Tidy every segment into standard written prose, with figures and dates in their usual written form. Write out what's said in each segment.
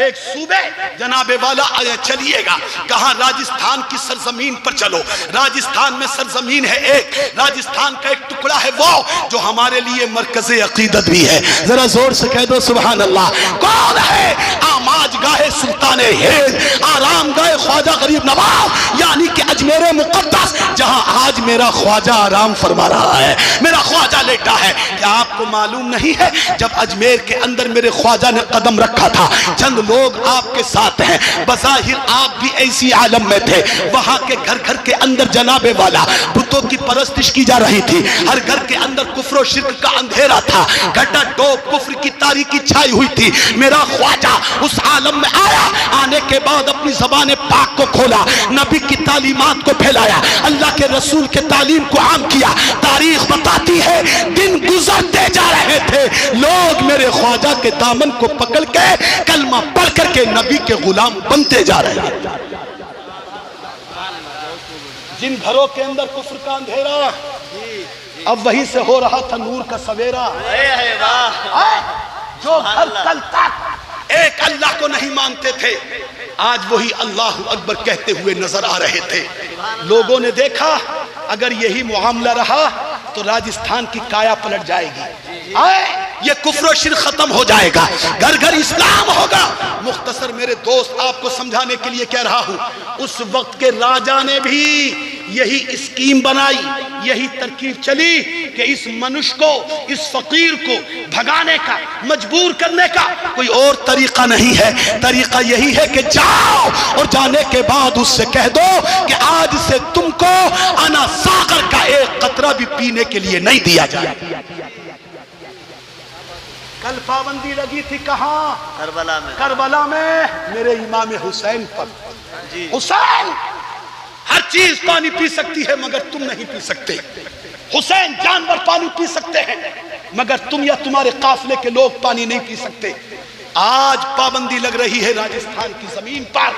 एक सूबे जनाबे वाला चलिएगा, कहाँ? राजस्थान की सरजमीन पर चलो। राजस्थान में सरजमीन है एक, राजस्थान का एक टुकड़ा है वो जो हमारे लिए मरकज़े अकीदत भी है। जरा जोर से कह दो सुभान अल्लाह। कौन है? आमाज गाहे सुल्तान हिंद, आराम गाहे ख्वाजा गरीब नवाज, यानी कि अजमेर मुक़द्दस, जहां आज मेरा ख्वाजा आराम फरमा रहा है, मेरा ख्वाजा लेटा है। क्या आपको मालूम नहीं है जब अजमेर के अंदर मेरे ख्वाजा ने कदम रखा था, चंद लोग आपके साथ हैं, बज़ाहिर आप भी ऐसी आलम में थे, वहां के घर घर के अंदर जनाबे वाला बुतों की परस्तिश की जा रही थी, हर घर के अंदर कुफ्र और शिर्क का अंधेरा था, घटा टोप कुफ्र की तारीकी छाई हुई थी। मेरा ख्वाजा उस आलम में आया, आने के बाद अपनी ज़बान पाक को खोला, नबी की तालीमात को फैलाया, अल्लाह के रसूल के तालीम को आम किया। तारीख बताती है दिन गुजरते जा रहे थे, लोग मेरे ख्वाजा के दामन को पकड़ के कलमा पढ़ करके नबी के गुलाम बनते जा रहे हैं। जिन घरों के अंदर कुफ्र का अंधेरा, अब वहीं से हो रहा था नूर का सवेरा। जो घर कल तक एक अल्लाह को नहीं मानते थे, आज वही अल्लाह अकबर कहते हुए नजर आ रहे थे। लोगों ने देखा अगर यही मुआमला रहा तो राजस्थान की काया पलट जाएगी, ये कुफ्र और शिर्क खत्म हो जाएगा, घर घर इस्लाम होगा। मुख्तसर मेरे दोस्त आपको समझाने के लिए कह रहा हूं, उस वक्त के राजा ने भी यही स्कीम बनाई, यही तरकीब चली कि इस मनुष्य को, इस फकीर को भगाने का, मजबूर करने का कोई और तरीका नहीं है। तरीका यही है कि जाओ और जाने के बाद उससे कह दो कि आज से तुमको अना सागर का एक कतरा भी पीने के लिए नहीं दिया जाए। कल पाबंदी लगी थी कहाँ? करबला में। करबला में मेरे इमाम हुसैन पर। हुसैन हर चीज पानी पी सकती है मगर तुम नहीं पी सकते। हुसैन जानवर पानी पी सकते हैं मगर तुम या तुम्हारे काफिले के लोग पानी नहीं पी सकते। आज पाबंदी लग रही है राजस्थान की जमीन पर,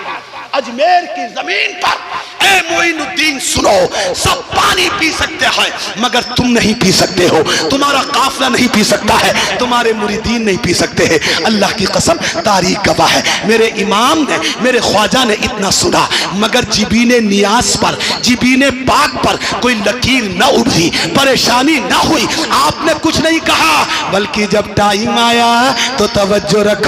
अजमेर की जमीन पर। ए मोइनुद्दीन सुनो, सब पानी पी सकते हैं मगर तुम नहीं पी सकते हो, तुम्हारा काफिला नहीं पी सकता है, तुम्हारे मुरीदीन नहीं पी सकते हैं। अल्लाह की कसम तारीख गवाह है, मेरे इमाम ने, मेरे ख्वाजा ने इतना सुना मगर जिबीने नियाज पर, जिबीने पाक पर कोई लकीर न उठी, परेशानी न हुई। आपने कुछ नहीं कहा बल्कि जब टाइम आया तो तवज्जो रखो,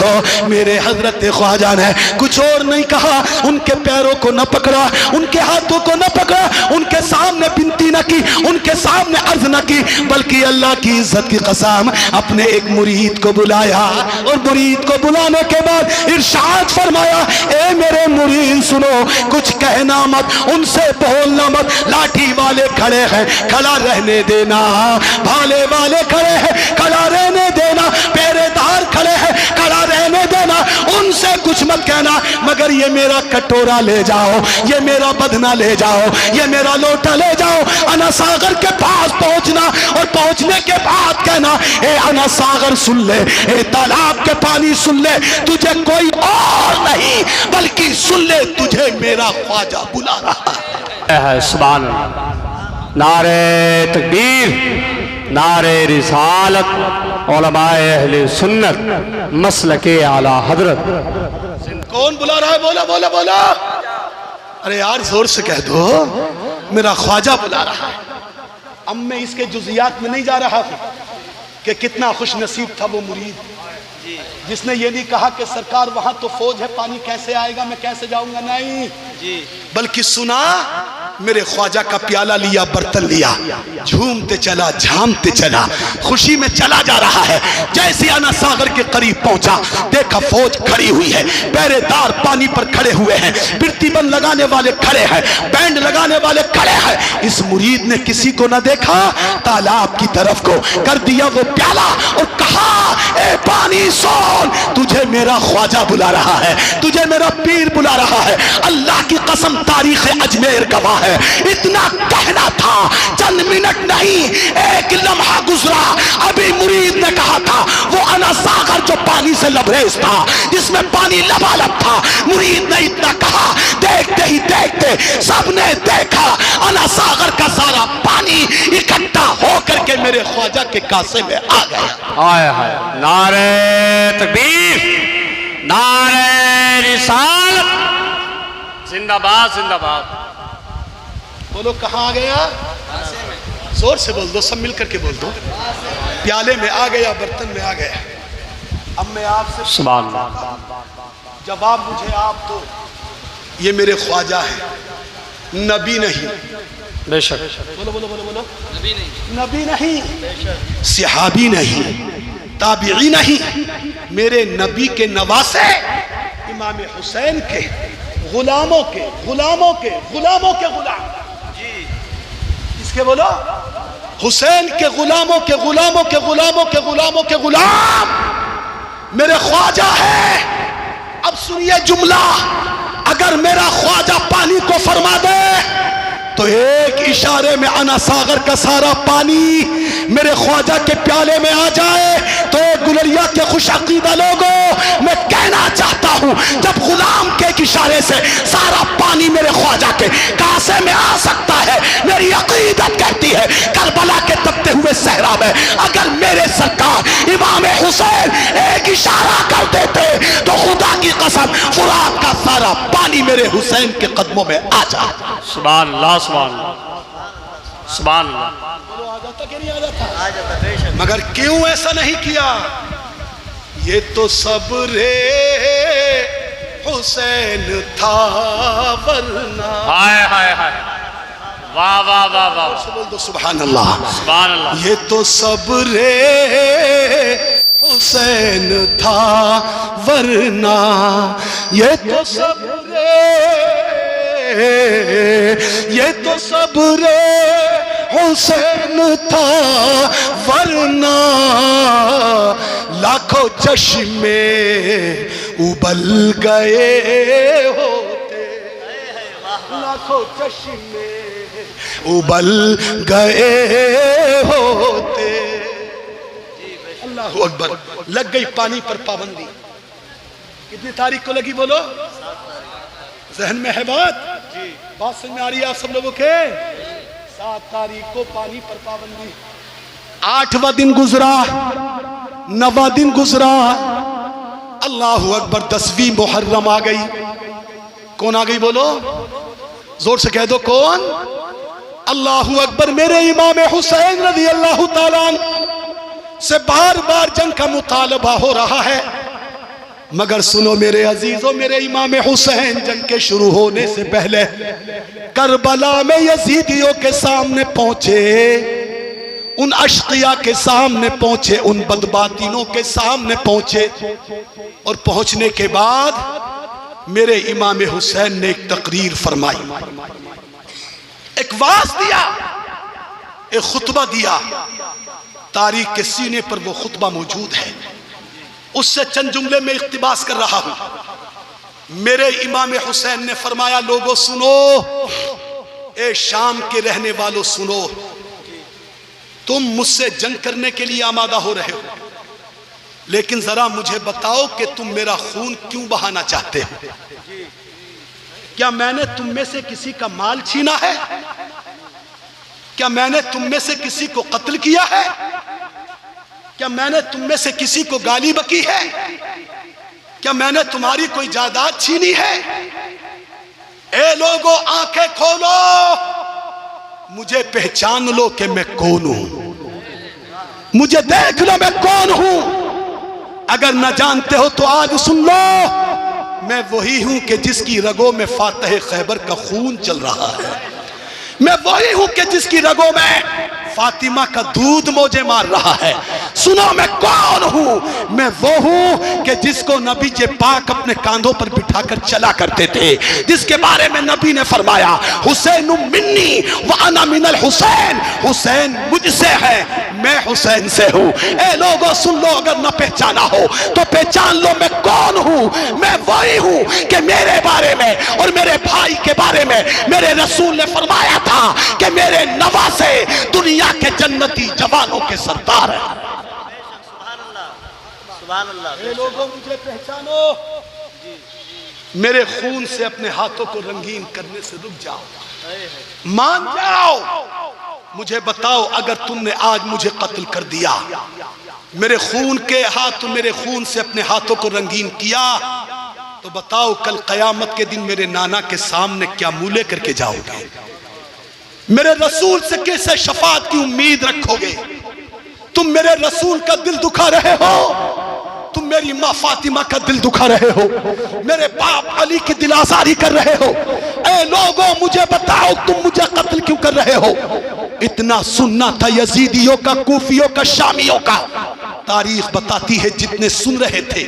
मेरे हजरत ख्वाजा ने कुछ और नहीं कहा, उनके पैरों को न पकड़ा, उनके हाथों को न पकड़ा, उनके सामने विनती न की, उनके सामने अर्ज न की, बल्कि अल्लाह की इज्जत की कसम अपने एक मुरीद को बुलाया और मुरीद को बुलाने के बाद इरशाद फरमाया, ए मेरे मुरीद सुनो, कुछ कहना मत, उनसे बोलना मत, लाठी वाले खड़े हैं खड़ा रहने देना, भाले वाले खड़े हैं खड़ा रहने देना, पहरेदार खड़े हैं खड़ा रहने देना, उनसे कुछ मत कहना मगर ये मेरा कटोरा ले जाओ, ये मेरा बदना ले जाओ, ये मेरा लोटा ले जाओ, अना सागर के पास पहुंचना और पहुंचने के बाद कहना, ए अना सागर सुन ले, ए तालाब के पानी सुन ले, तुझे कोई और नहीं बल्कि सुन ले, तुझे मेरा ख्वाजा बुला रहा है। सुभान अल्लाह। नारे तकबीर, नारे रिसालत, उलमाए अहले सुन्नत, मसलके आला हजरत। कौन बुला रहा है? बोला बोला बोला। अरे यार जोर से कह दो, मेरा ख्वाजा बुला रहा है। अब मैं इसके जुजियात में नहीं जा रहा हूं कि कितना खुश नसीब था वो मुरीद जिसने ये नहीं कहा कि सरकार वहां तो फौज है, पानी कैसे आएगा, मैं कैसे जाऊंगा, नहीं, बल्कि सुना मेरे ख्वाजा का प्याला लिया, बर्तन लिया, झूमते चला, झामते चला, खुशी में चला जा रहा है। जैसे आना सागर के करीब पहुंचा, देखा फौज खड़ी हुई है, पहरेदार पानी पर खड़े हुए हैं, प्रतिबंध लगाने वाले खड़े हैं, बैंड लगाने वाले खड़े हैं। इस मुरीद ने किसी को न देखा, तालाब की तरफ को कर दिया वो प्याला और कहा, ए पानी सोन, तुझे मेरा ख्वाजा बुला रहा है, तुझे मेरा पीर बुला रहा है। अल्लाह की कसम तारीख अजमेर गवाह है, इतना कहना था, चंद मिनट नहीं, एक लम्हा गुजरा, अभी मुरीद ने कहा था, वो अना सागर जो पानी से लबरेज था, जिसमें पानी लबालब था, मुरीद ने इतना कहा, देखते ही देखते सबने देखा, अना सागर का सारा पानी इकट्ठा होकर के मेरे ख्वाजा के कासे में आ गया। नारे तकबीर, नारे रिसालत जिंदाबाद जिंदाबाद। बोलो कहाँ आ गया? जोर से बोल दो, सब मिल करके बोल दो। प्याले में आ गया, बर्तन में आ गया। अब मैं आपसे सुभान अल्लाह, जवाब मुझे आप दो। ये मेरे ख्वाजा है, नबी नहीं। बेशक। बोलो बोलो बोलो बोलो। नबी नहीं, सहाबी नहीं, ताबीई नहीं, मेरे नबी के नवासे इमाम हुसैन के गुलामों के गुलामों के गुलामों के गुलाम। इसके बोलो, हुसैन के गुलामों के गुलामों के गुलामों के गुलामों के गुलाम मेरे ख्वाजा है। अब सुनिए जुमला, अगर मेरा ख्वाजा पानी को फरमा दे तो एक इशारे में अना सागर का सारा पानी मेरे ख्वाजा के प्याले में आ जाए। तो गुलरिया के खुश अकीदा लोगों, मैं कहना चाहता हूं, जब गुलाम के एक इशारे से सारा पानी मेरे ख्वाजा के कासे में आ सकता है, मेरी अकीदत कहती है करबला के तपते हुए सहरा में अगर मेरे सरकार इमाम हुसैन एक इशारा कर देते तो खुदा की कसम फुरात का सारा पानी मेरे हुसैन के कदमों में आ जाता। सुभान अल्लाह, सुभान अल्लाह, सुभान अल्लाह। आ जाता कि नहीं आ जाता? आ जाता बेशक। मगर क्यों ऐसा नहीं किया? ये तो सब्रे हुसैन था वरना। हाय हाय हाय, वाह वाह वाह वाह, बोल दो सुभान अल्लाह, सुभान अल्लाह। ये तो सब्रे हुसैन था वरना, ये तो सब्रे, ये तो सब्रे हुसैन था वरना, लाखों चश्मे उबल गए होते, लाखों चश्मे उबल गए होते। अल्लाहु अकबर। लग गई पानी पर पाबंदी। कितनी तारीख को लगी बोलो? जहन में है बात? बात समझ में आ रही है आप सब लोगों के? 7 तारीख को पानी पर पाबंदी। 8वां दिन गुजरा, 9वां दिन गुजरा, अल्लाहु अकबर। 10वीं मुहर्रम आ गई। कौन आ गई बोलो? जोर से कह दो कौन? अल्लाहु अकबर। मेरे इमाम हुसैन रज़ी अल्लाह ताला अन्हु से बार बार जंग का मुतालबा हो रहा है, मगर सुनो मेरे अजीजों, मेरे इमाम हुसैन जंग के शुरू होने से पहले करबला में यजीदियों के सामने पहुंचे, उन अश्किया के सामने पहुंचे, उन बदबातिनों के सामने पहुंचे। और पहुंचने के बाद मेरे इमाम हुसैन ने एक तकरीर फरमाई, एक वाज दिया, एक खुतबा दिया। तारीख के सीने पर वो खुतबा मौजूद है, उससे चंद जुमले में इख्तिबास कर रहा हूं। मेरे इमाम हुसैन ने फरमाया, लोगों सुनो, ए शाम के रहने वालों सुनो, तुम मुझसे जंग करने के लिए आमादा हो रहे हो, लेकिन जरा मुझे बताओ कि तुम मेरा खून क्यों बहाना चाहते हो? क्या मैंने तुम में से किसी का माल छीना है? क्या मैंने तुम में से किसी को कत्ल किया है? क्या मैंने तुम में से किसी को गाली बकी है? क्या मैंने तुम्हारी कोई जायदाद छीनी है? ए लोगों, आंखें खोलो, मुझे पहचान लो कि मैं कौन हूं, मुझे देख लो मैं कौन हूं। अगर न जानते हो तो आज सुन लो, मैं वही हूं कि जिसकी रगों में फातह खैबर का खून चल रहा है। मैं वही हूं कि जिसकी रगों में फातिमा का दूध मौजे मार रहा है। सुनो मैं कौन हूं? मैं वो हूं कि जिसको नबी के पाक अपने कांधों पर बिठाकर चला करते थे, जिसके बारे में नबी ने फरमाया, हुसैन मिन्नी व अना मिनल हुसैन, हुसैन मुझसे है, मैं हुसैन से हूं। ए लोगों सुन लो, अगर न पहचाना हो तो पहचान लो मैं कौन हूं। मैं वही हूं कि मेरे बारे में और मेरे भाई के बारे में मेरे रसूल ने फरमाया था कि मेरे नवासे दुनिया के जन्नती जवानों के सरदार है। सुभान अल्लाह। लोगों मुझे पहचानो, मेरे खून से अपने हाथों को रंगीन करने से रुक जाओ, मान जाओ। मुझे बताओ, अगर तुमने आज मुझे कत्ल कर दिया, मेरे खून के हाथ, मेरे खून से अपने हाथों को रंगीन किया, तो बताओ कल कयामत के दिन मेरे नाना के सामने क्या मुंह लेकर के जाओगे? मेरे रसूल से कैसे शफाअत की उम्मीद रखोगे? तुम मेरे रसूल का दिल दुखा रहे हो, तुम मेरी माँ फातिमा का दिल दुखा रहे हो, मेरे बाप अली की दिल आजारी कर रहे हो। ए लोगों, मुझे बताओ तुम मुझे कत्ल क्यों कर रहे हो? इतना सुनना था यजीदियों का, कूफियों का, शामियों का। तारीख बताती है जितने सुन रहे थे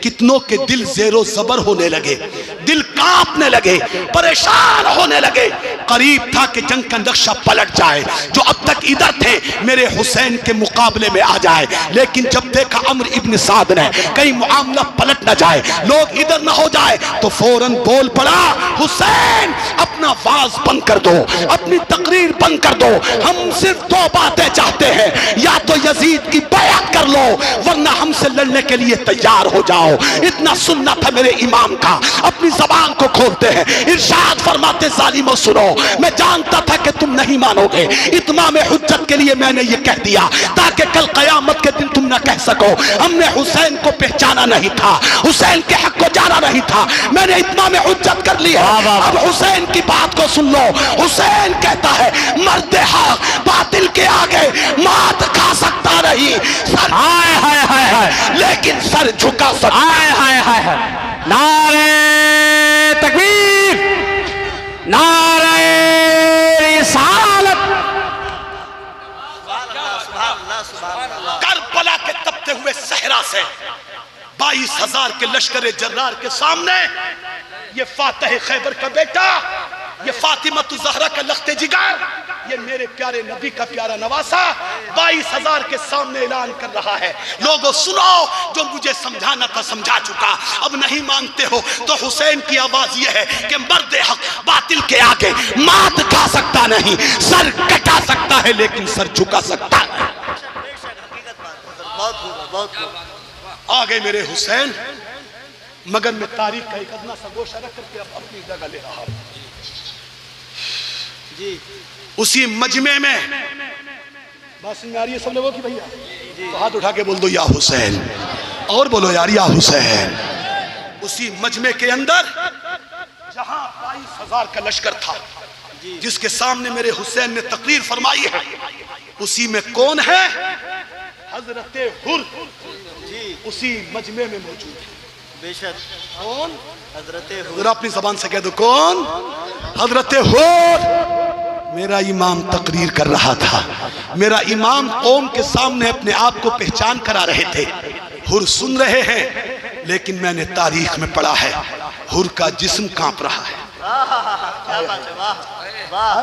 कितनों के दिल ज़ेरो ज़बर होने लगे, दिल कांपने लगे, परेशान होने लगे। करीब था कि जंग का नक्शा पलट जाए, जो अब तक इधर थे मेरे हुसैन के मुकाबले में आ जाए। लेकिन जब देखा अम्र इब्न साद ने कहीं मामला पलट न जाए, लोग इधर न हो जाए, तो फौरन बोल पड़ा, हुसैन अपना वाज बंद कर दो, अपनी तकरीर बंद कर दो। हम सिर्फ दो बातें चाहते हैं, या तो यजीद की बैअत कर लो वरना हमसे लड़ने के लिए तैयार हो जाओ। इतना सुनना था मेरे इमाम का। अपनी जबान को खोलते हैं, इरशाद फरमाते, जालिमों सुनो, मैं जानता था कि तुम नहीं मानोगे, इत्माम हुज्जत के लिए मैंने ये कह दिया ताकि कल कयामत के दिन तुम ना कह सको हमने हुसैन को पहचाना नहीं था, हुसैन के हक को जाना नहीं था। मैंने इत्माम हुज्जत कर ली है। अब हुसैन की बात को सुन लो। हुसैन कहता है, मर्द हक बातिल के आगे मात खा सकता नहीं, सर हाय हाय हाय हाय, लेकिन सर झुका सकता। हाय हाय हाय हाय, नारे तकबीर, नारे रिसालत। करबला के तपते हुए सहरा से 22,000 के लश्कर जर्रार के सामने ये फातह खैबर का बेटा, ये फातिमा ज़हरा का लख्ते जिगर, ये मेरे प्यारे नबी का प्यारा नवासा 22,000 के सामने ऐलान कर रहा है, लोगों सुनो, जो मुझे समझाना था समझा चुका, अब नहीं मानते हो तो हुसैन की आवाज ये है कि मर्द हक बातिल के आगे मात खा सकता नहीं, सर कटा सकता है लेकिन सर झुका सकता है। आ गए मेरे हुसैन, मगर मैं तारीख का एक अदना सा गोशा रख करके अब अपनी जगह ले रहा हूं। उसी मजमे में बात समझ आ रही है सब लोगों की भैया? तो हाथ उठा के बोल दो या हुसैन, और बोलो यार या हुसैन। उसी मजमे के अंदर जहां 22,000 का लश्कर था, जिसके सामने मेरे हुसैन ने तकरीर फरमाई है, उसी में कौन है? हजरत हुर उसी मजमे में मौजूद है। बेशक कौन? हजरत हुर। अपनी जबान से कह दो, कौन? हजरत हुर। मेरा इमाम तकरीर कर रहा था, मेरा इमाम कौम के सामने अपने आप को पहचान करा रहे थे। हुर सुन रहे हैं, लेकिन मैंने तारीख में पढ़ा है हुर का जिस्म कांप रहा है। क्या बात है, वाह वाह,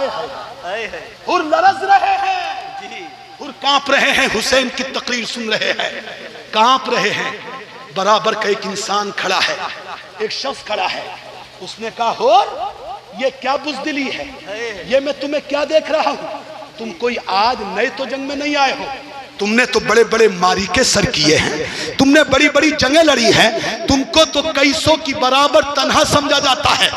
हुर लरज रहे हैं, हुर कांप रहे हैं, हुसैन की तकरीर सुन रहे हैं, कांप रहे हैं। बराबर का एक इंसान खड़ा है, एक शख्स खड़ा है, उसने कहा, हुर ये क्या बुज़दिली है, ये मैं तुम्हें क्या देख रहा हूं? तुम कोई आज नए तो जंग में नहीं आए हो, तुमने तो बड़े बड़े मारीके सर किए हैं, तुमने बड़ी बड़ी जंगें लड़ी हैं, तुमको तो कई सौ की बराबर तन्हा समझा जाता है,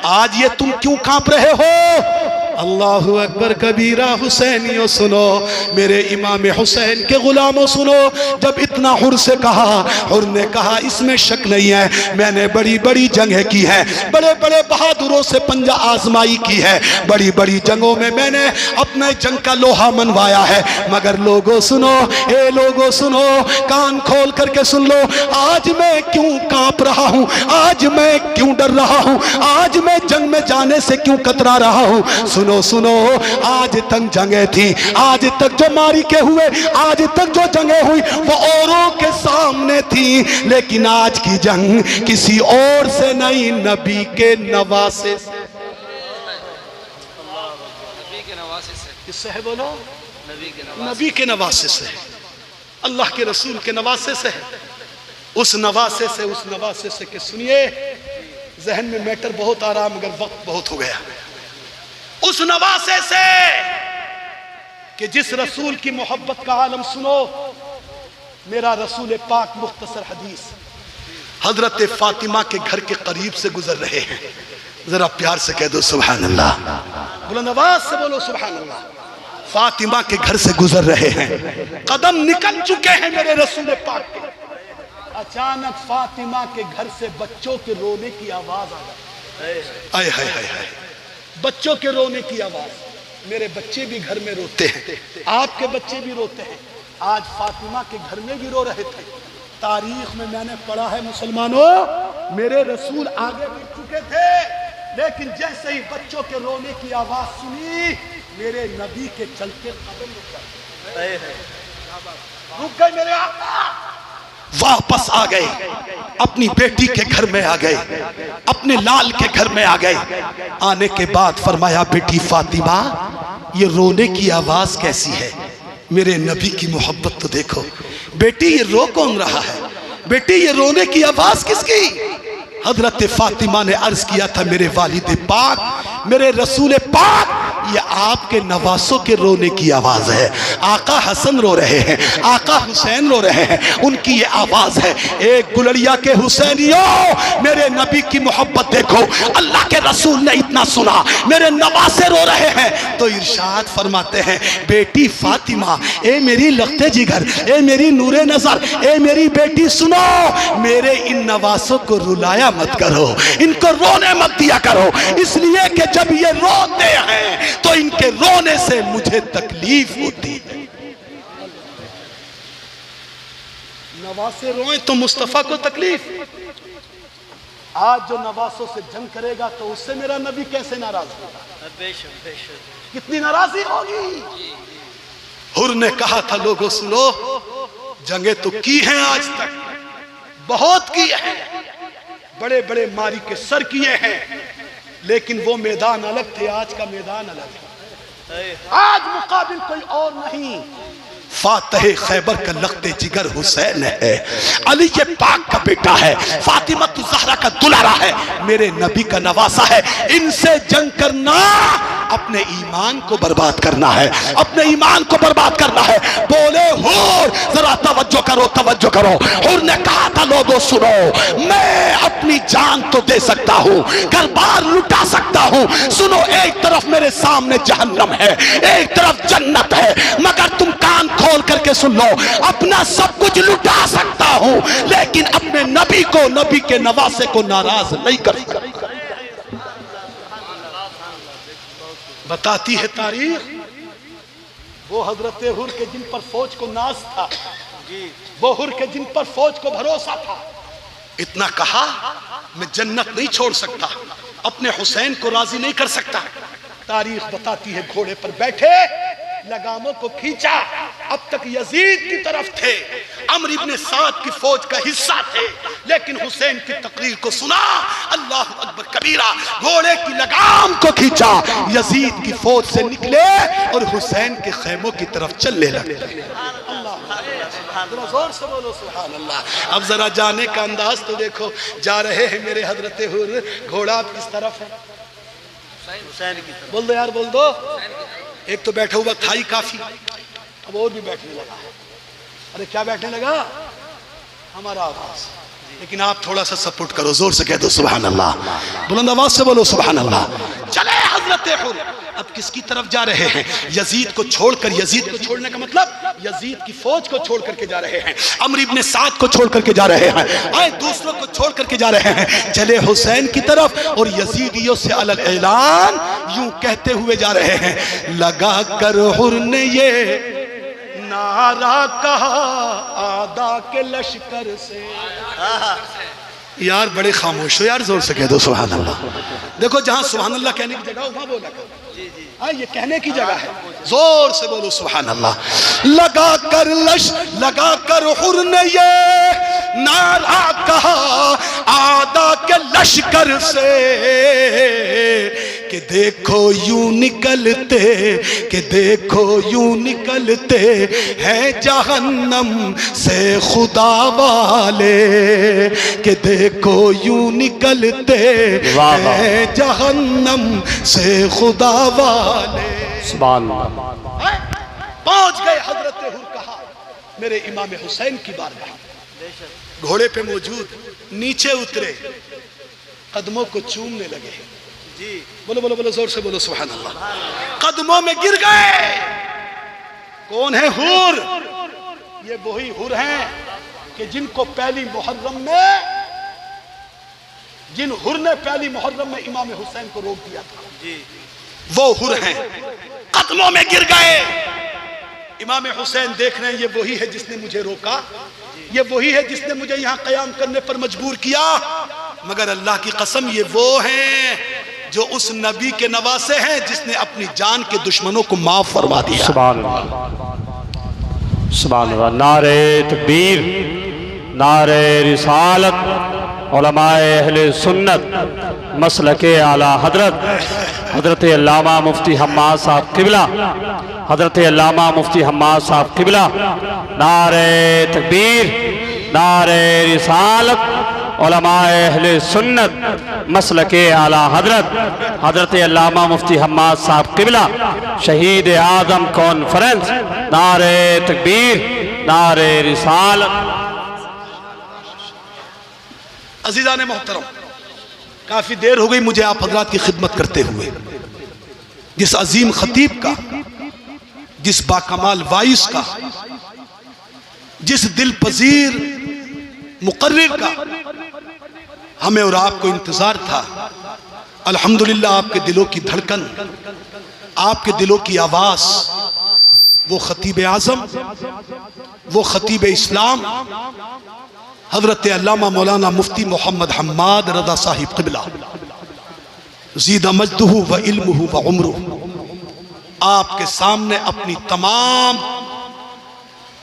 आज ये तुम क्यों कांप रहे हो? अल्लाहु अकबर कबीरा। हुसैनियों सुनो, मेरे इमाम हुसैन के गुलामों सुनो, जब इतना हुर से कहा, हुर ने कहा इसमें शक नहीं है, मैंने बड़ी बड़ी जंगें की है, बड़े बड़े बहादुरों से पंजा आजमाई की है, बड़ी बड़ी जंगों में मैंने अपने जंग का लोहा मनवाया है, मगर लोगों सुनो, ए लोगों सुनो, कान खोल करके सुन लो, आज मैं क्यों कांप रहा हूं, आज मैं क्यों डर रहा हूं, आज मैं जंग में जाने से क्यों कतरा रहा हूं? सुनो सुनो, आज तक जंगें थी, आज तक जो मारीके हुए, आज तक जो जंगें हुई वो औरों के सामने थी, लेकिन आज की जंग किसी और से नहीं, नबी के नवासे से। किससे है बोलो? नबी के नवासे से, अल्लाह के रसूल के नवासे से, उस नवासे से, उस नवासे से के सुनिए, जहन में मैटर बहुत आ रहा मगर वक्त बहुत हो गया। उस नवासे से कि जिस रसूल की मोहब्बत का आलम सुनो, मेरा रसूल पाक मुख्तसर हदीस हजरत फातिमा के घर के करीब से गुजर रहे हैं, जरा प्यार से कह दो सुभान अल्लाह, बोलो नवाज से बोलो सुभान अल्लाह। फातिमा के घर से गुजर रहे हैं, कदम निकल चुके हैं मेरे रसूल पाक के, अचानक फातिमा के घर से बच्चों के रोने की आवाज आ गई। आय हाय हाय हाय, बच्चों के रोने की आवाज। मेरे बच्चे भी घर में रोते हैं, आपके बच्चे भी रोते हैं। आज फातिमा के घर में भी रो रहे थे। तारीख में मैंने पढ़ा है मुसलमानों, मेरे रसूल आगे बढ़ चुके थे, लेकिन जैसे ही बच्चों के रोने की आवाज सुनी, मेरे नबी के चलते कदम रुक गए। मेरे आका वापस आ गए, अपनी बेटी के घर में आ गए, अपने लाल के घर में आ गए। आने के बाद फरमाया, बेटी फातिमा, ये रोने की आवाज कैसी है? मेरे नबी की मोहब्बत तो देखो। बेटी ये रो कौन रहा है? बेटी ये रोने की आवाज किसकी? हजरत फातिमा ने अर्ज किया था, मेरे वालिद पाक, मेरे रसूल पाक, ये आपके नवासों के रोने की आवाज है। आका हसन रो रहे हैं, आका हुसैन रो रहे हैं, उनकी ये आवाज है। एक गुलरिया के हुसैनियों, मेरे नबी की मोहब्बत देखो। अल्लाह के रसूल ने इतना सुना, मेरे नवासे रो रहे हैं, तो इरशाद फरमाते हैं, बेटी फातिमा, ए मेरी लख्ते जिगर, ए मेरी नूरे नजर, ए मेरी बेटी, सुनो, मेरे इन नवासों को रुलाया मत करो, इनको रोने मत दिया करो, इसलिए कि जब ये रोते हैं तो इनके रोने से मुझे तकलीफ होती है। नवासे रोए तो मुस्तफा को तकलीफ। आज जो नवासों से जंग करेगा तो उससे मेरा नबी कैसे नाराज होगा? कितनी नाराजगी होगी। हुर ने कहा था, लोगों सुनो, जंगे तो की हैं आज तक, बहुत की है, बड़े बड़े मारी के सर किए हैं, लेकिन वो मैदान अलग थे, आज का मैदान अलग है। आज मुकाबिल कोई और नहीं। फातह खैबर का लख्ते जिगर हुसैन है, अली के पाक का बेटा है, फातिमा ज़हरा का दुलारा है, मेरे नबी का नवासा है। इनसे जंग करना अपने ईमान को बर्बाद करना है, अपने ईमान को बर्बाद करना है। बोले हुर, जरा तवज्जो करो, तवज्जो करो। हुर ने कहा था, लोगों सुनो, मैं अपनी जान तो दे सकता हूँ, घर बार लुटा सकता हूँ। सुनो, एक तरफ मेरे सामने जहन्नम है, एक तरफ जन्नत है, मगर तुम कान खोल करके सुन लो, अपना सब कुछ लुटा सकता हूँ, लेकिन अपने नबी को, नबी के नवासे को नाराज नहीं कर सकता। बताती है तारीख, वो हजरत हुर के जिन पर फौज को नाज था, वो हुर के जिन पर फौज को भरोसा था, इतना कहा, मैं जन्नत नहीं छोड़ सकता, अपने हुसैन को राजी नहीं कर सकता। तारीख बताती है, घोड़े पर बैठे, लगामों को खींचा, अब तक यजीद की तरफ थे, अम्र इब्ने साद की फौज का हिस्सा थे, लेकिन हुसैन की तकरीर को सुना, अल्लाह अकबर कबीरा, घोड़े की लगाम को खींचा, यजीद की फौज से निकले और हुसैन के खेमों की तरफ चलने लगे। जोर से बोलो सुभान अल्लाह। अब जरा जाने का अंदाज तो देखो, जा रहे हैं मेरे हजरत हुर, घोड़ा किस तरफ है? बोल दो यार, बोल दो। एक तो बैठा हुआ था ही काफी, अब और भी बैठने लगा। अरे क्या बैठने लगा? हमारा आवाज। लेकिन आप थोड़ा सा सपोर्ट करो, जोर से कह दो सुभान अल्लाह, बुलंद आवाज से बोलो सुभान अल्लाह। चले हजरत हुर, अब किसकी तरफ जा रहे हैं? यजीद को छोड़कर, यजीद को छोड़ने का मतलब यजीद की फौज को छोड़ करके जा रहे हैं, अम्र इब्ने साद को छोड़ करके जा रहे हैं, आए दूसरों को छोड़ करके जा रहे हैं, चले हुसैन की तरफ, और यजीदियों से अलग ऐलान यूं कहते हुए जा रहे हैं, लगा कर हुर ने ये नारा कहा आदा के लश्कर से। यार बड़े खामोश हो यार, जोर से कह दो सुभान अल्लाह। देखो, जहां सुभान अल्लाह कहने की जगह वहां बोला करो, ये कहने की जगह है, जोर से बोलो सुभान अल्लाह। लगा कर हुर ने ये नारा कहा आदा के लश्कर से, कि देखो यूं निकलते, कि देखो यूं निकलते हैं जहन्नम से खुदा वाले, कि देखो यूं निकलते हैं जहन्नम से खुदा वाले। सुभान अल्लाह। पहुंच गए हजरत हुर, कहा मेरे इमाम हुसैन की बारगाह, घोड़े पे मौजूद, नीचे उतरे, कदमों को चूमने लगे। जी बोलो बोलो बोलो, जोर से बोलो सुभान अल्लाह। कदमों में गिर गए। कौन है हुर? ये वही हुर हैं कि जिनको पहली मुहर्रम में, जिन हुर ने पहली मुहर्रम में इमाम हुसैन को रोक दिया था जी, वो हुर हैं, कदमों में गिर गए। इमाम हुसैन देख रहे हैं ये वही है जिसने मुझे रोका, ये वही है जिसने मुझे यहाँ कयाम करने पर मजबूर किया। मगर अल्लाह की कसम ये वो हैं जो उस नबी के नवासे हैं जिसने अपनी जान के दुश्मनों को माफ फरमा दिया। सुभान अल्लाह, सुभान अल्लाह। नारे तकबीर, नारे रिसालत, उलमाए अहले सुन्नत मसलके आला हजरत अल्लामा मुफ्ती हम्माद साहब किबला, हजरत अल्लामा मुफ्ती हम्माद साहब किबला। नारे तकबीर, नारे रिसालत, उलमाए अहले सुन्नत मसलके आला हजरत अल्लामा मुफ्ती हम्माद साहब किबला, शहीद आजम कॉन्फ्रेंस। नारे तकबीर, नारे रिसालत। अजीज़ान मोहतरम, काफी देर हो गई मुझे आप हजरात की खिदमत करते हुए। जिस अजीम खतीब का, जिस बाकमाल वाइस का, जिस दिल पजीर मुकर्रिर का हमें और आपको इंतजार था, अल्हम्दुलिल्लाह आपके दिलों की धड़कन, आपके दिलों की आवाज, वो खतीब आजम, वो खतीब इस्लाम हजरत अल्लामा मौलाना मुफ्ती मोहम्मद हम्माद रज़ा साहिब क़िबला ज़ीदा मजदुहु व इल्मुहु व उम्रुहु आपके सामने अपनी तमाम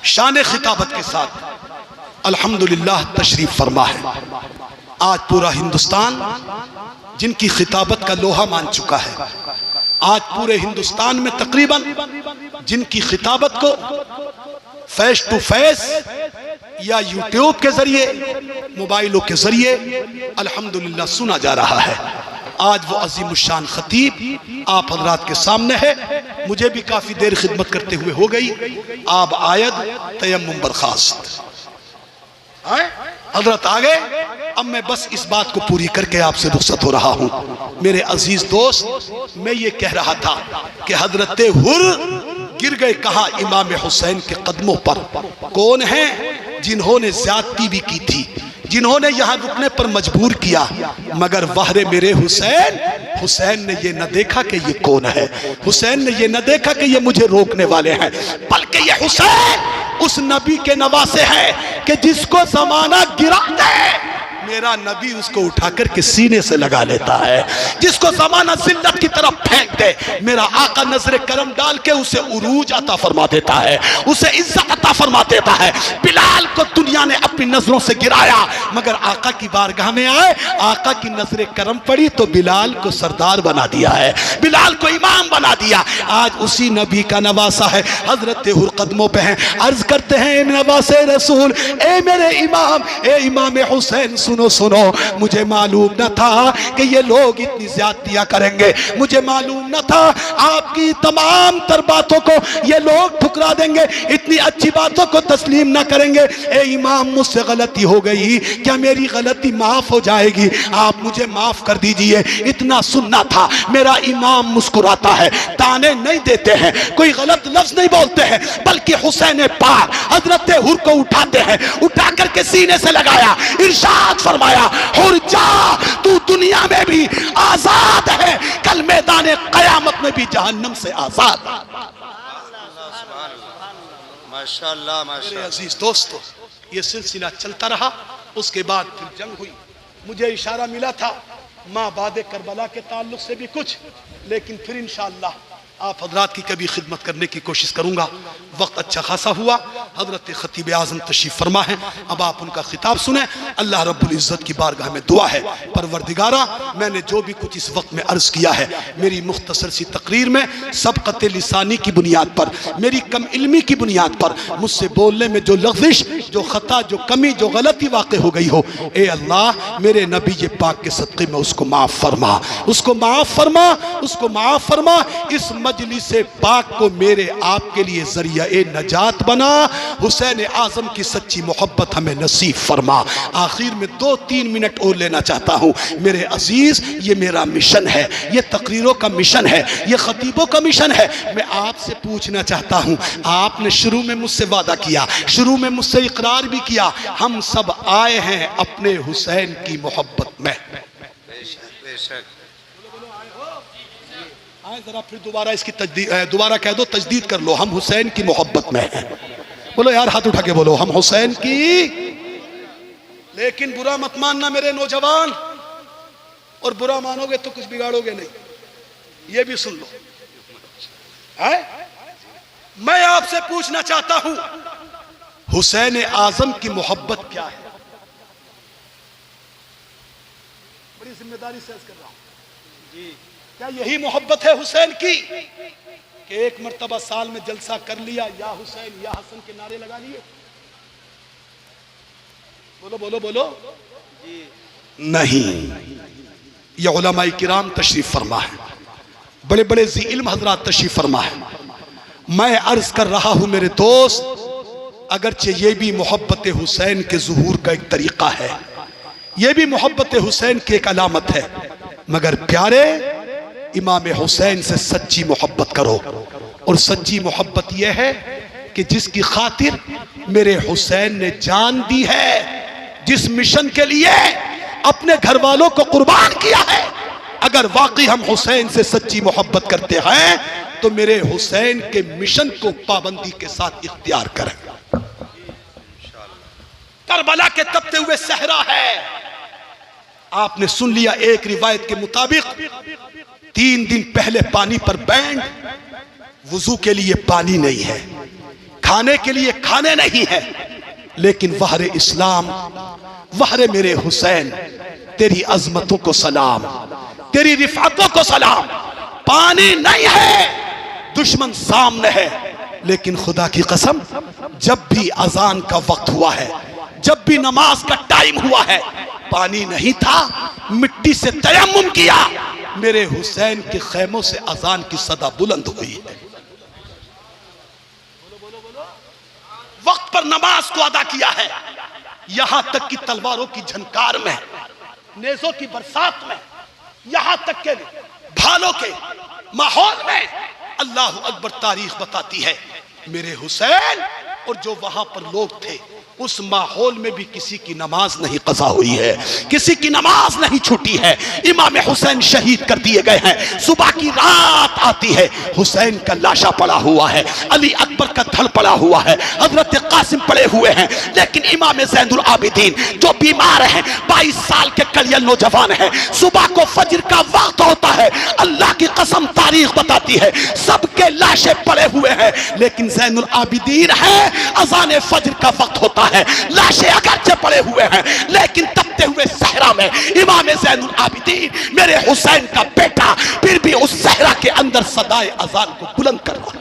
शान खिताबत के साथ अल्हम्दुलिल्लाह तशरीफ फरमा है। आज पूरा हिंदुस्तान जिनकी खिताबत का लोहा मान चुका है, आज पूरे हिंदुस्तान में तकरीबन जिनकी खिताबत को फेस टू फेस या यूट्यूब के जरिए, मोबाइलों के जरिए अल्हम्दुलिल्लाह सुना जा रहा है, आज वो अजीमुशान खतीब आप हजरात के सामने है। मुझे भी काफी देर खिदमत करते हुए हो गई। आप आयद तयम्मुम बर्खास्त हजरत आ गए। अब मैं बस इस बात को पूरी करके आपसे रुखसत हो रहा हूँ। मेरे अजीज दोस्त, मैं ये कह रहा था कि हजरत हुर गिर गए कहा इमाम हुसैन के कदमों पर। कौन है? जिन्होंने ज्यादती भी की थी, जिन्होंने यहाँ रुकने पर मजबूर किया, मगर वहरे मेरे हुसैन, हुसैन ने ये न देखा कि ये कौन है, हुसैन ने ये न देखा कि ये मुझे रोकने वाले हैं, बल्कि ये हुसैन उस नबी के नवासे है कि जिसको जमाना गिरा दे मेरा नबी उसको उठाकर के सीने से लगा लेता है। जिसको जमाना जिल्लत की तरफ फेंक दे मेरा आका नजर करम डाल के उसे उरूज अता फरमा देता है, उसे इज्जत अता फरमा देता है। बिलाल को दुनिया ने अपनी नजरों से गिराया, मगर आका की बारगाह में आए, आका की नजर करम पड़ी तो बिलाल को सरदार बना दिया है, बिलाल को इमाम बना दिया। आज उसी नबी का नवासा है, हजरत हुर कदमों पे हैं। अर्ज करते हैं नवासे रसूल, ए मेरे इमाम, ए इमाम हुसैन, सुनो सुनो, मुझे मालूम न था कि ये लोग इतनी ज्यादतियां करेंगे, मुझे मालूम न था आपकी तमाम तर बातों को ये लोग ठुकरा देंगे, इतनी अच्छी बातों को तस्लीम न करेंगे। ए इमाम, मुझसे गलती हो गई, क्या मेरी गलती माफ हो जाएगी? आप मुझे माफ कर दीजिए। इतना सुनना था। मेरा इमाम मुस्कुराता है, ताने नहीं देते हैं, कोई गलत लफ्ज नहीं बोलते हैं, बल्कि हुसैन पाक हजरत हुर को उठाते हैं, उठा करके सीने से लगाया, इरशाद फरमाया, हुर जा, तू दुनिया में भी आजाद है, कल मैदान कयामत में भी जहन्नम से आजाद। माशाअल्लाह, मेरे अजीज दोस्तों, ये सिलसिला चलता रहा। उसके बाद फिर जंग हुई। मुझे इशारा मिला था माँ बादे करबला के ताल्लुक से भी कुछ, लेकिन फिर इंशाअल्लाह आप हजरात की कभी खिदमत करने की कोशिश करूंगा। वक्त अच्छा खासा हुआ। हजरत खतीब आजम तशरीफ फरमा है, अब आप उनका खिताब सुने। अल्लाह रब्बुल इज़्ज़त की बारगाह में दुआ है, परवरदिगारा, मैंने जो भी कुछ इस वक्त में अर्ज किया है, मेरी मुख्तसर सी तकरीर में सबक़त लिसानी की बुनियाद पर, मेरी कम इल्मी की बुनियाद पर मुझसे बोलने में जो लग़ज़िश, जो ख़ता, जो कमी, जो गलती वाक़ हो गई हो, ए अल्लाह, मेरे नबी ये पाक के सदक़े में उसको माफ़ फरमा, उसको माफ़ फरमा, उसको माफ़ फरमा। इस मजलिस पाक को मेरे आपके लिए ज़रिया जरिया ए नजात बना। हुसैन आजम की सच्ची मोहब्बत हमें नसीब फरमा। आखिर में 2-3 मिनट और लेना चाहता हूँ मेरे अजीज, ये मेरा मिशन है, ये तकरीरों का मिशन है, ये खतीबों का मिशन है। मैं आपसे पूछना चाहता हूँ, आपने शुरू में मुझसे वादा किया, शुरू में मुझसे इकरार भी किया, हम सब आए हैं अपने हुसैन की मोहब्बत में। बेशक आए जरा फिर दोबारा इसकी दोबारा कह दो, तजदीद कर लो, हम हुसैन की मोहब्बत में हैं। बोलो यार, हाथ उठा के बोलो, हम हुसैन की। लेकिन बुरा मत मानना मेरे नौजवान, और बुरा मानोगे तो कुछ बिगाड़ोगे नहीं, ये भी सुन लो। मैं आपसे पूछना चाहता हूं, हुसैन आजम की मोहब्बत क्या है? बड़ी जिम्मेदारी से अर्ज कर रहा हूं जी। क्या यही मोहब्बत है हुसैन की कि एक मर्तबा साल में जलसा कर लिया, या हुसैन या हसन के नारे लगा लिए? बोलो बोलो बोलो जी। नहीं, ये उलमाए किराम तशरीफ फरमा है, बड़े बड़े ज़ी इल्म हजरात तशरीफ फरमा है। मैं अर्ज कर रहा हूं मेरे दोस्त, अगरचे ये भी मोहब्बत हुसैन के ज़ुहूर का एक तरीका है, ये भी मोहब्बत हुसैन की एक अलामत है, मगर प्यारे इमाम हुसैन से सच्ची मोहब्बत करो। और सच्ची मोहब्बत यह है कि जिसकी खातिर मेरे हुसैन ने जान दी है, जिस मिशन के लिए अपने घर वालों को कुर्बान किया है, अगर वाकई हम हुसैन से सच्ची मोहब्बत करते हैं तो मेरे हुसैन के मिशन को पाबंदी के साथ इख्तियार करें। करबला के तपते हुए सहरा है, आपने सुन लिया, एक रिवायत के मुताबिक 3 दिन पहले पानी पर बैंड, वुजू के लिए पानी नहीं है, खाने के लिए खाने नहीं है, लेकिन वहरे इस्लाम, वहरे मेरे हुसैन, तेरी अजमतों को सलाम, तेरी रिफातों को सलाम। पानी नहीं है, दुश्मन सामने है, लेकिन खुदा की कसम, जब भी अजान का वक्त हुआ है, जब भी नमाज का टाइम हुआ है, पानी नहीं था, मिट्टी से तयम्मुम किया, मेरे हुसैन के खैमों से अजान की सदा बुलंद हुई है। वक्त पर नमाज को अदा किया है, यहां तक कि तलवारों की झनकार में, नेज़ों की बरसात में, यहां तक के भालों के माहौल में, अल्लाह अकबर तारीख बताती है मेरे हुसैन और जो वहां पर लोग थे, उस माहौल में भी किसी की नमाज नहीं कज़ा हुई है, किसी की नमाज नहीं छूटी है। इमाम हुसैन शहीद कर दिए गए हैं, सुबह की रात आती है, हुसैन का लाशा पड़ा हुआ है, अली अकबर का धड़ पड़ा हुआ है, हजरत कासिम पड़े हुए हैं, लेकिन इमाम ज़ैनुल आबिदीन जो बीमार हैं, 22 साल के कलियल नौजवान हैं, सुबह को फजर का वक्त होता है, अल्लाह की कसम तारीख बताती है, सबके लाशें पड़े हुए हैं, लेकिन ज़ैनुल आबिदीन है, अज़ान फजर का वक्त होता है, लाशें अगरचे पड़े हुए हैं, लेकिन तपते हुए सहरा में इमाम ज़ैनुल आबिदीन मेरे हुसैन का बेटा फिर भी उस सहरा के अंदर सदाए अजान को बुलंद कर रहा है।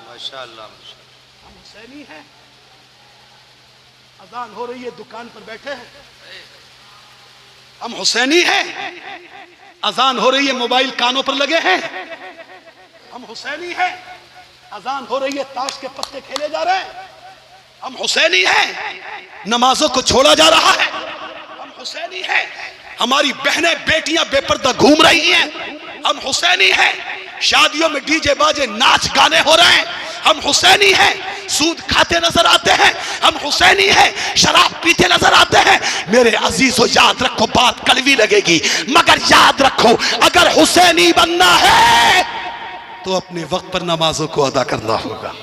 माशाअल्लाह, हम हुसैनी हैं, अजान हो रही है, दुकान पर बैठे हैं, हम हुसैनी हैं, अजान हो रही है, मोबाइल कानों पर लगे हैं, हम हुसैनी हैं, अजान हो रही है, ताश के पत्ते खेले जा रहे हैं, हम हुसैनी हैं, नमाजों को छोड़ा जा रहा है, हम हुसैनी हैं, हमारी बहनें बेटियां बेपर्दा घूम रही हैं, हम हुसैनी हैं, शादियों में डीजे बाजे नाच गाने हो रहे हैं, हम हुसैनी हैं, सूद खाते नजर आते हैं, हम हुसैनी हैं, शराब पीते नजर आते हैं। मेरे अजीजों, याद रखो, बात कड़वी लगेगी, मगर याद रखो, अगर हुसैनी बनना है तो अपने वक्त पर नमाजों को अदा करना होगा।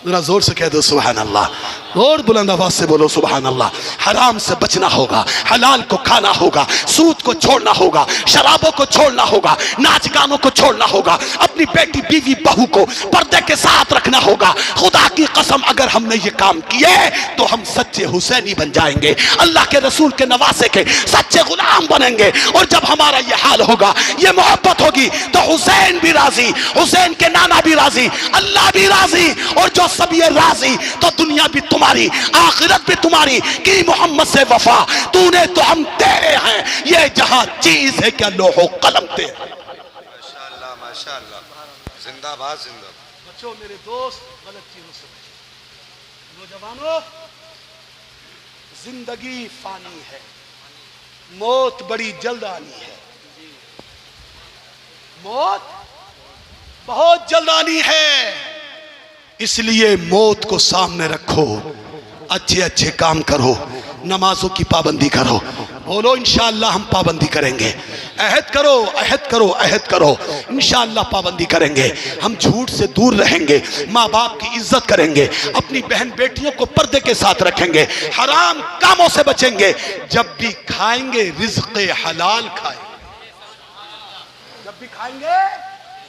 जरा जोर से कह दो सुभान अल्लाह, और बुलंद आवाज से बोलो सुभान अल्लाह। हराम से बचना होगा, हलाल को खाना होगा, सूद को छोड़ना होगा, शराबों को छोड़ना होगा, नाच गानों को छोड़ना होगा, अपनी बेटी बीवी बहू को पर्दे के साथ रखना होगा। खुदा की कसम, अगर हमने ये काम किए तो हम सच्चे हुसैनी बन जाएंगे, अल्लाह के रसूल के नवासे के सच्चे गुलाम बनेंगे। और जब हमारा ये हाल होगा, ये मोहब्बत होगी, तो हुसैन भी राजी, हुसैन के नाना भी राजी, अल्लाह भी राजी, और जो सब ये राजी, तो दुनिया भी तुम्हारी, आखिरत भी तुम्हारी। कि मोहम्मद से वफा तूने तो हम तेरे हैं, ये जहां चीज है क्या लोहो कलम तेरे। माशाअल्लाह, माशाअल्लाह, जिंदाबाद, जिंदाबाद। बच्चों, मेरे दोस्त, गलत चीजों से बचो। नौजवानों, जिंदगी फानी है, मौत बड़ी जल्द आनी है। मौत बहुत जल्द आनी है, इसलिए मौत को सामने रखो, अच्छे अच्छे काम करो, नमाजों की पाबंदी करो। बोलो इंशाअल्लाह हम पाबंदी करेंगे। अहद करो, अहद करो, अहद करो, इंशाअल्लाह पाबंदी करेंगे। हम झूठ से दूर रहेंगे, माँ बाप की इज्जत करेंगे, अपनी बहन बेटियों को पर्दे के साथ रखेंगे, हराम कामों से बचेंगे। जब भी खाएंगे रिज़्क़े हलाल खाएंगे, जब भी खाएंगे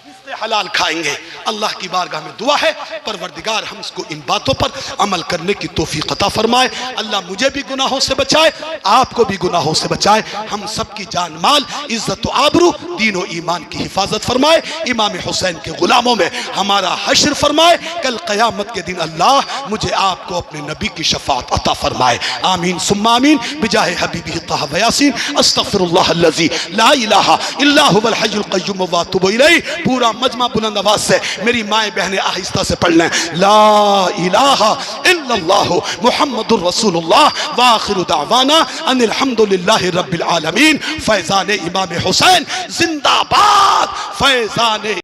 रिज़्क़े हलाल खाएंगे। अल्लाह की बारगाह में दुआ है, परवरदिगार हम इसको इन बातों पर अमल करने की तौफीक अता फरमाए। अल्लाह मुझे भी गुनाहों से बचाए, आपको भी गुनाहों से बचाए, हम सबकी जान माल, इज्जत व आबरू, दीन व ईमान की हिफाजत फरमाए। इमाम हुसैन के गुलामों में हमारा हश्र फरमाए। कल क़यामत के दिन अल्लाह मुझे आपको अपने नबी की शफाअत अता फरमाए। आमीन सुम्मा आमीन बिजाहे हबीबी ताहा व यासीन। अस्तग़फिरुल्लाह अल्लज़ी ला इलाहा इल्ला हुवल हय्युल क़य्यूम व अतूबु इलैहि। पूरा मजमा बुलंद आवाज से मेरी माएँ बहनें आहिस्ता से पढ़ लें। ला इलाहा इल्लल्लाहु मुहम्मदुर रसूलुल्लाह व आखिरु दावाना अनिल हम्दुलिल्लाहि रब्बिल आलमीन। फैज़ान इमाम हुसैन जिंदाबाद, फैज़ान